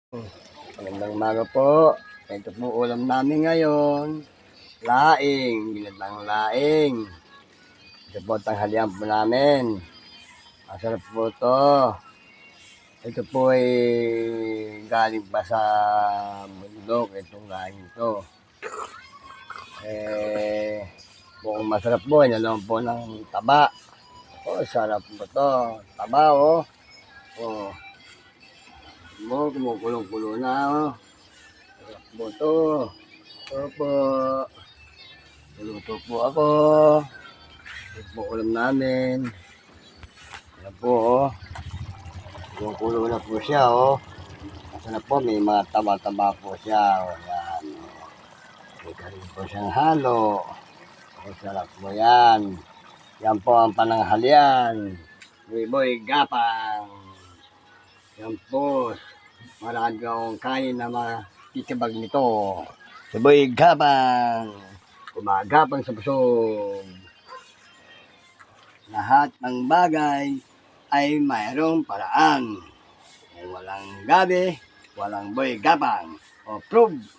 Magandang umaga po. Ito po ulam namin ngayon. Laing, ginatang laing. Ito po tanghalian po namin. Masarap po ito. Ito po ay galing pa sa bundok, itong laing ito. Kung masarap po, inalawang po ng taba. Sarap po ito. Taba, kumukulong-kulo na, Sarap po ito. Opo. Luto po ako. Ito po ulam namin. Yan po, Kulo na po siya, Masarap po, may mga taba-taba po siya, Yan. May karin po siyang halo. Masarap po yan. Yan po ang pananghalian. Boy gapang. Yan po. Marami akong kain na makikibag nito. Boy gapang. Gumagapang sa busog. Lahat ng bagay ay mayroong paraan. Kung walang gabi, walang boy gapang. O prove